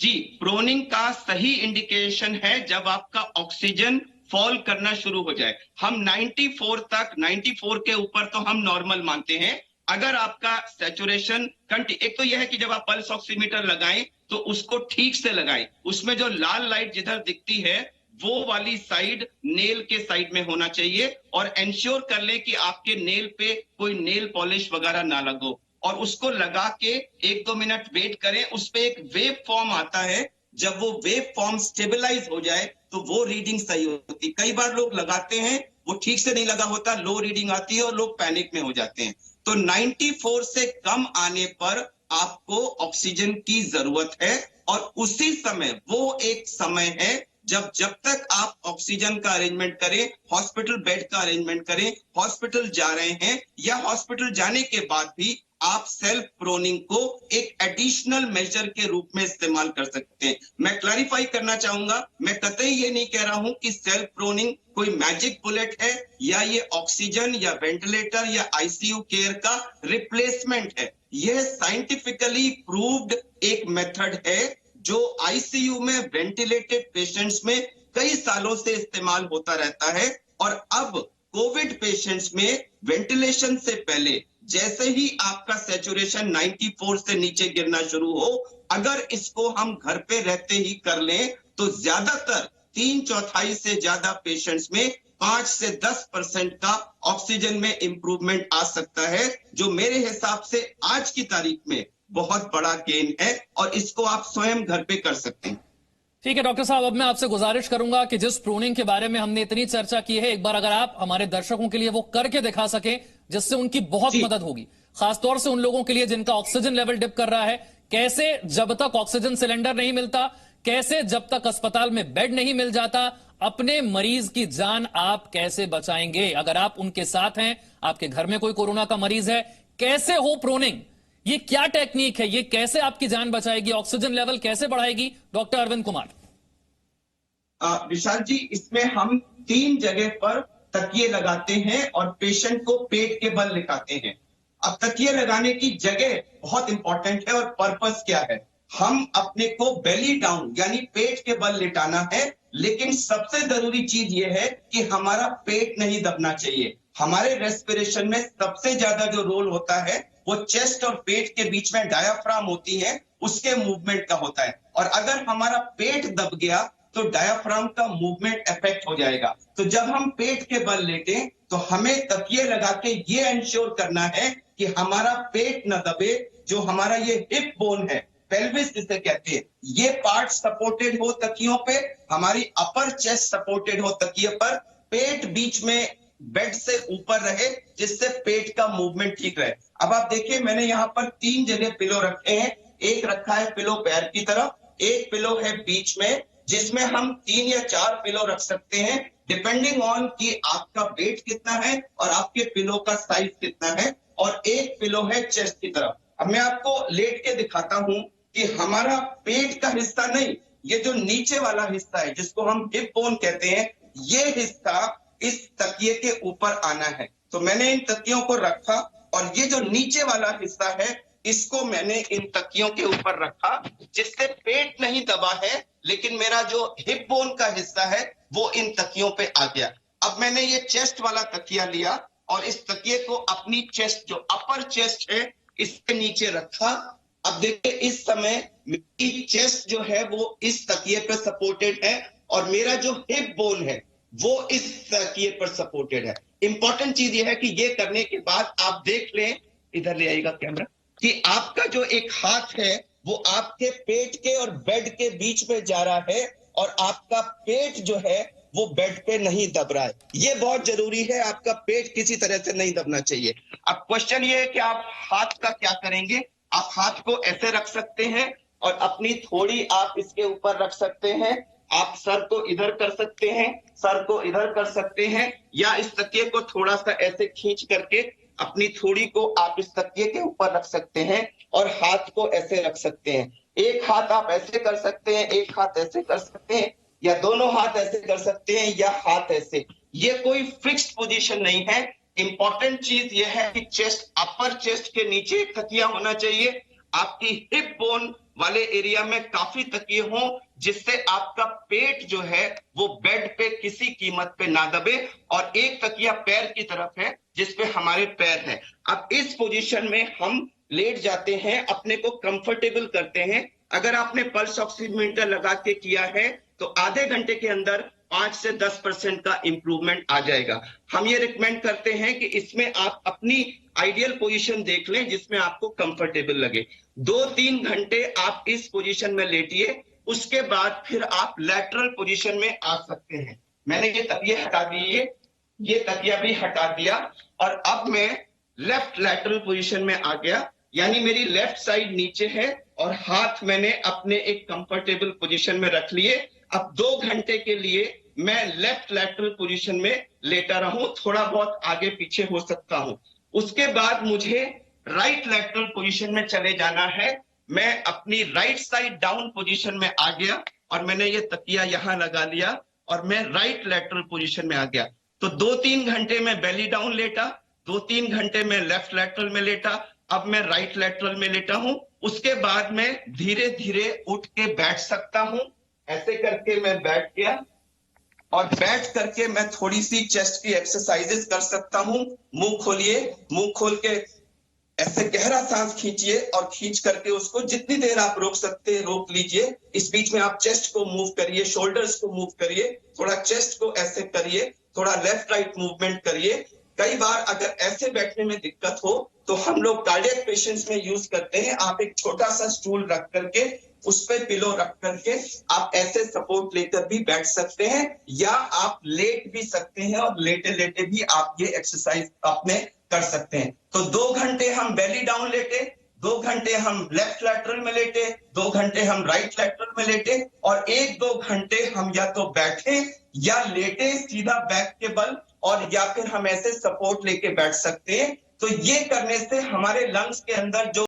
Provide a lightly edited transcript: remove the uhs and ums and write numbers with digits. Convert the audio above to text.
जी, proning का सही indication है जब आपका ऑक्सीजन फॉल करना शुरू हो जाए। हम 94 तक, 94 के ऊपर तो हम नॉर्मल मानते हैं। अगर आपका सैचुरेशन एक तो यह है कि जब आप पल्स ऑक्सीमीटर लगाएं तो उसको ठीक से लगाएं। उसमें जो लाल लाइट जिधर दिखती है वो वाली साइड नेल के साइड में होना चाहिए, और एंश्योर कर लें कि आपके नेल पे कोई नेल पॉलिश वगैरह ना लगो, और उसको लगा के 1-2 मिनट वेट करें। उस पे एक वेव फॉर्म आता है, जब वो वेव फॉर्म स्टेबलाइज हो जाए तो वो रीडिंग सही होती। कई बार लोग लगाते हैं, वो ठीक से नहीं लगा होता, लो रीडिंग आती है और लोग पैनिक में हो जाते हैं। तो 94 से कम आने पर आपको ऑक्सीजन की जरूरत है, और उसी समय वो एक समय है जब तक आप ऑक्सीजन का अरेंजमेंट करें, हॉस्पिटल बेड का अरेंजमेंट करें, हॉस्पिटल जा रहे हैं या हॉस्पिटल जाने के बाद भी आप सेल्फ प्रोनिंग को एक एडिशनल मेजर के रूप में इस्तेमाल कर सकते हैं। मैं क्लैरिफाई करना चाहूंगा, मैं कतई ये नहीं कह रहा हूं कि सेल्फ प्रोनिंग कोई मैजिक बुलेट है, या ये ऑक्सीजन या वेंटिलेटर या आईसीयू केयर का रिप्लेसमेंट है। यह साइंटिफिकली प्रूव्ड एक मेथड है जो आईसीयू में वेंटिलेटेड पेशेंट्स में कई सालों से इस्तेमाल होता रहता है। और अब कोविड पेशेंट्स में वेंटिलेशन से पहले जैसे ही आपका सैचुरेशन 94 से नीचे गिरना शुरू हो, अगर इसको हम घर पे रहते ही कर लें तो ज्यादातर 3/4 से ज्यादा पेशेंट्स में 5 से 10% का ऑक्सीजन में इंप्रूवमेंट आ सकता है, जो मेरे हिसाब से आज की तारीख में बहुत बड़ा गेन है, और इसको आप स्वयं घर पे कर सकते हैं। ठीक है डॉक्टर साहब, अब मैं आपसे गुजारिश करूंगा कि जिस प्रूनिंग के बारे में हमने इतनी चर्चा की है, एक बार अगर आप हमारे दर्शकों के लिए वो करके दिखा सकें जिससे उनकी बहुत मदद होगी, खासतौर से उन लोगों के लिए जिनका ऑक्सीजन लेवल डिप कर रहा है। कैसे जब तक ऑक्सीजन सिलेंडर नहीं मिलता, कैसे जब तक अस्पताल में बेड नहीं मिल जाता, अपने मरीज की जान आप कैसे बचाएंगे? अगर आप उनके साथ हैं, आपके घर में कोई कोरोना का मरीज है, कैसे हो प्रोनिंग? ये क्या टेक्निक है? ये कैसे आपकी जान बचाएगी? ऑक्सीजन लेवल कैसे बढ़ाएगी? डॉक्टर अरविंद कुमार। विशाल जी, इसमें हम 3 जगह पर तकिए लगाते हैं और पेशेंट को पेट के बल लिटाते हैं। अब तकिए लगाने की जगह बहुत इंपॉर्टेंट है, और पर्पस क्या है? हम अपने को बेली डाउन यानी पेट के बल लिटाना है, लेकिन सबसे जरूरी चीज यह है कि हमारा पेट नहीं दबना चाहिए। हमारे रेस्पिरेशन में सबसे ज्यादा जो रोल होता है वो चेस्ट और पेट के बीच में डायाफ्राम होती है, उसके मूवमेंट का होता है। और अगर हमारा पेट दब गया तो डायाफ्राम का मूवमेंट इफेक्ट हो जाएगा। तो जब हम पेट के बल लेटे तो हमें तकिए लगा के ये इंश्योर करना है कि हमारा पेट न दबे। जो हमारा ये हिप बोन है, पेल्विस जिसे कहते हैं, ये पार्ट सपोर्टेड हो तकियों पे, हमारी अपर चेस्ट सपोर्टेड हो तकिए पर, पेट बीच में बेड से ऊपर रहे, जिससे पेट का मूवमेंट ठीक रहे। अब आप देखिए, मैंने यहाँ पर 3 जगह पिलो रखे हैं। एक रखा है पिलो पैर की तरफ, एक पिलो है बीच में, जिसमें हम 3 या 4 पिलो रख सकते हैं डिपेंडिंग ऑन कि आपका वेट कितना है और आपके पिलो का साइज कितना है। और एक पिलो है चेस्ट की तरफ। अब मैं आपको लेट के दिखाता हूं कि हमारा पेट का हिस्सा नहीं, ये जो नीचे वाला हिस्सा है जिसको हम हिप बोन कहते हैं, ये हिस्सा इस तकिए के ऊपर आना है। तो मैंने इन तकियों को रखा, और ये जो नीचे वाला हिस्सा है इसको मैंने इन तकियों के ऊपर रखा, जिससे पेट नहीं दबा है, लेकिन मेरा जो हिप बोन का हिस्सा है वो इन तकियों पे आ गया। अब मैंने ये चेस्ट वाला तकिया लिया और इस तकिए को अपनी चेस्ट, जो अपर चेस्ट है, इसके नीचे रखा। अब देखिए, इस समय मेरी चेस्ट जो है वो इस तकिए पे सपोर्टेड है, और मेरा जो हिप बोन है वो इस तकिए पर सपोर्टेड है। इंपॉर्टेंट चीज ये है कि ये करने के बाद आप देख लें, इधर ले आइएगा कैमरा, कि आपका जो एक हाथ है वो आपके पेट के और बेड के बीच में जा रहा है, और आपका पेट जो है वो बेड पे नहीं दब रहा है। ये बहुत जरूरी है, आपका पेट किसी तरह से नहीं दबना चाहिए। अब क्वेश्चन ये है कि आप हाथ का क्या करेंगे? आप हाथ को ऐसे रख सकते हैं और अपनी थोड़ी आप इसके ऊपर रख सकते हैं। आप सर को इधर कर सकते हैं, सर को इधर कर सकते हैं, या इस तकिए को थोड़ा सा ऐसे खींच करके अपनी थोड़ी को आप इस तकिए के ऊपर रख सकते हैं, और हाथ को ऐसे रख सकते हैं। एक हाथ आप ऐसे कर सकते हैं, एक हाथ ऐसे कर सकते हैं, या दोनों हाथ ऐसे कर सकते हैं, या हाथ ऐसे। ये कोई फिक्स्ड पोजीशन नहीं है। इंपॉर्टेंट चीज ये है कि चेस्ट, अपर चेस्ट के नीचे एक तकिया होना चाहिए, आपकी हिप बोन वाले एरिया में काफी तकिए हों, जिससे आपका पेट जो है वो बेड पे किसी कीमत पे ना दबे, और एक तकिया पैर की तरफ है जिसपे हमारे पैर है। अब इस पोजीशन में हम लेट जाते हैं, अपने को कंफर्टेबल करते हैं। अगर आपने पल्स ऑक्सीमीटर लगा के किया है तो आधे घंटे के अंदर 5 से 10% का इंप्रूवमेंट आ जाएगा। हम ये रिकमेंड करते हैं कि इसमें आप अपनी आइडियल पोजीशन देख लें जिसमें आपको कंफर्टेबल लगे। 2-3 घंटे आप इस पोजीशन में लेटिए, उसके बाद फिर आप लैटरल पोजीशन में आ सकते हैं। मैंने ये तकिए हटा दिए, ये तकिया भी हटा दिया, और अब मैं लेफ्ट लैटरल पोजीशन में आ गया, यानी मेरी लेफ्ट साइड नीचे है और हाथ मैंने अपने एक कंफर्टेबल पोजीशन में रख लिए। अब 2 घंटे के लिए मैं लेफ्ट लैटरल पोजीशन में लेटा रहूं, थोड़ा बहुत आगे पीछे हो सकता हूं। उसके बाद मुझे राइट लैटरल पोजीशन में चले जाना है। मैं अपनी राइट साइड डाउन पोजीशन में आ गया और मैंने ये तकिया यहां लगा लिया और मैं राइट लैटरल पोजीशन में आ गया। तो 2-3 घंटे में बेली डाउन लेटा, 2-3 घंटे में लेफ्ट लैटरल में लेटा, अब मैं राइट लैटरल में लेटा हूं। उसके बाद मैं धीरे धीरे उठ के बैठ सकता हूं। ऐसे करके मैं बैठ गया, और बैठ करके मैं थोड़ी सी चेस्ट की एक्सरसाइजेस कर सकता हूं। मुंह खोलिए, मुंह खोल के ऐसे गहरा सांस खींचिए, और खींच करके उसको जितनी देर आप रोक सकते हैं रोक लीजिए। इस बीच में आप चेस्ट को मूव करिए, शोल्डर्स को मूव करिए, थोड़ा चेस्ट को ऐसे करिए, थोड़ा लेफ्ट राइट मूवमेंट करिए। कई बार अगर ऐसे बैठने में दिक्कत हो तो हम लोग कार्डियक पेशेंट्स में यूज करते हैं, आप एक छोटा सा स्टूल रख करके उस पे पिलो रख करके आप ऐसे सपोर्ट लेकर भी बैठ सकते हैं, या आप लेट भी सकते हैं और लेटे लेटे भी आप ये एक्सरसाइज अपने कर सकते हैं। तो 2 घंटे हम बेली डाउन लेटे, 2 घंटे हम लेफ्ट लैटरल में लेटे, 2 घंटे हम राइट लैटरल में लेटे, और 1-2 घंटे हम या तो बैठे या लेटे सीधा बैक के बल, और या फिर हम ऐसे सपोर्ट लेके बैठ सकते हैं। तो ये करने से हमारे लंग्स के अंदर जो